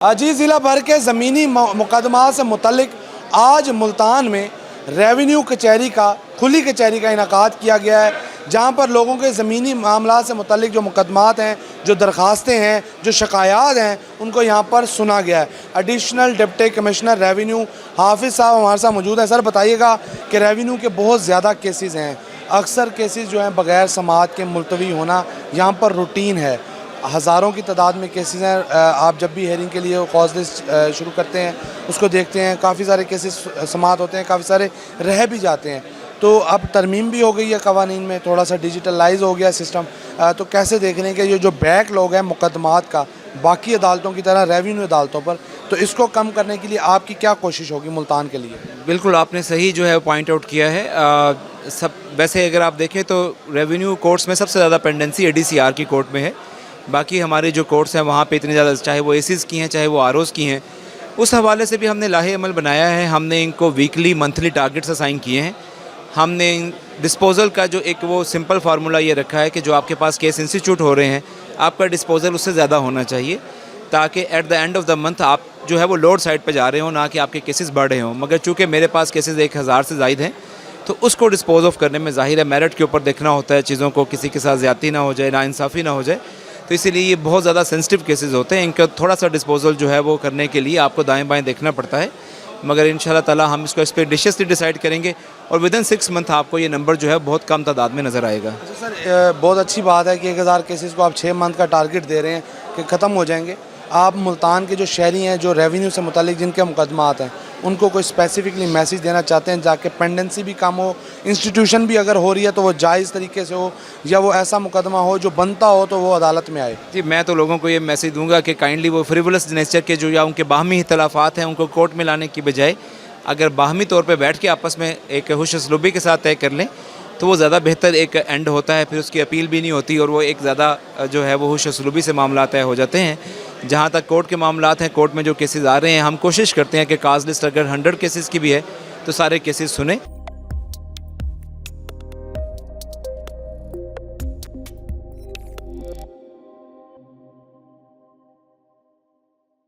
अजीज ज़िला भर के ज़मीनी मुकदमा से मुतल्लिक आज मुल्तान में रेवेन्यू कचहरी का खुली कचहरी का इनकाद किया गया है, जहाँ पर लोगों के ज़मीनी मामला से मुतल्लिक जो मुकदमात हैं, जो दरख्वास्तें हैं, जो शिकायत हैं, उनको यहाँ पर सुना गया है। एडिशनल डिप्टी कमिश्नर रेवेन्यू हाफिज़ साहब हमारे साथ मौजूद हैं। सर बताइएगा कि रेवेन्यू के बहुत ज़्यादा केसेस हैं, अक्सर केसेस जो हैं बग़ैर समाअत के मुलतवी होना यहाँ पर रूटीन है, हज़ारों की तादाद में केसेस हैं। आप जब भी हेयरिंग के लिए कॉज लिस्ट शुरू करते हैं उसको देखते हैं, काफ़ी सारे केसेस समाअत होते हैं, काफ़ी सारे रह भी जाते हैं। तो अब तरमीम भी हो गई है कवानीन में, थोड़ा सा डिजिटलाइज हो गया सिस्टम। तो कैसे देख रहे हैं कि ये जो बैक लॉग है मुकदमात का बाकी अदालतों की तरह रेवेन्यू अदालतों पर, तो इसको कम करने के लिए आपकी क्या कोशिश होगी मुल्तान के लिए? बिल्कुल आपने सही जो है पॉइंट आउट किया है। सब वैसे अगर आप देखें तो रेवेन्यू कोर्ट्स में सबसे ज़्यादा पेंडेंसी एडीसीआर की कोर्ट में है। बाकी हमारे जो कोर्ट्स हैं वहाँ पे इतनी ज़्यादा, चाहे वो एसीज़ की हैं चाहे वो आरओज़ की हैं, उस हवाले से भी हमने लाहे अमल बनाया है। हमने इनको वीकली मंथली टारगेट्स असाइन किए हैं। हमने डिस्पोज़ल का जो एक वो सिंपल फार्मूला ये रखा है कि जो आपके पास केस इंस्टीट्यूट हो रहे हैं, आपका डिस्पोज़ल उससे ज़्यादा होना चाहिए, ताकि at the end of the month आप जो है वो लोड साइड पर जा रहे हो, ना कि आपके केसेस बढ़ रहे हों। मगर चूँकि मेरे पास केसेस 1000 से ज़ायद हैं, तो उसको डिस्पोज ऑफ करने में ज़ाहिर है मेरिट के ऊपर देखना होता है चीज़ों को, किसी के साथ ज़्यादती ना हो जाए, नाइंसाफ़ी ना हो जाए। तो इसीलिए ये बहुत ज़्यादा सेंसिटिव केसेस होते हैं, इनका थोड़ा सा डिस्पोजल जो है वो करने के लिए आपको दाएं बाएं देखना पड़ता है। मगर इंशाल्लाह ताला हम इसको एक्सपेडिशियसली डिसाइड करेंगे और विदिन 6 मंथ आपको ये नंबर जो है बहुत कम तादाद में नज़र आएगा। अच्छा सर, बहुत अच्छी बात है कि 1000 केसेस को आप 6 मंथ का टारगेट दे रहे हैं कि ख़त्म हो जाएंगे। आप मुल्तान के जो शहरी हैं, जो रेवेन्यू से मुतल्लिक जिनके मुकदमात हैं, उनको कोई स्पेसिफिकली मैसेज देना चाहते हैं जाके पेंडेंसी भी कम हो, इंस्टीट्यूशन भी अगर हो रही है तो वो जायज़ तरीके से हो, या वो ऐसा मुकदमा हो जो बनता हो तो वो अदालत में आए? जी, मैं तो लोगों को ये मैसेज दूंगा कि काइंडली वो फ्रिवलस नेचर के जो या उनके बाहमी इख्तलाफात हैं उनको कोर्ट में लाने की बजाय अगर बाहमी तौर पर बैठ के आपस में एक हुश असलूबी के साथ तय कर लें तो वो ज़्यादा बेहतर एक एंड होता है। फिर उसकी अपील भी नहीं होती और वो एक ज़्यादा जो है वो हुश असलूबी से मामला तय हो जाते हैं। जहाँ तक कोर्ट के मामलात हैं, कोर्ट में जो केसेस आ रहे हैं, हम कोशिश करते हैं कि काज लिस्ट अगर 100 केसेस की भी है तो सारे केसेस सुने।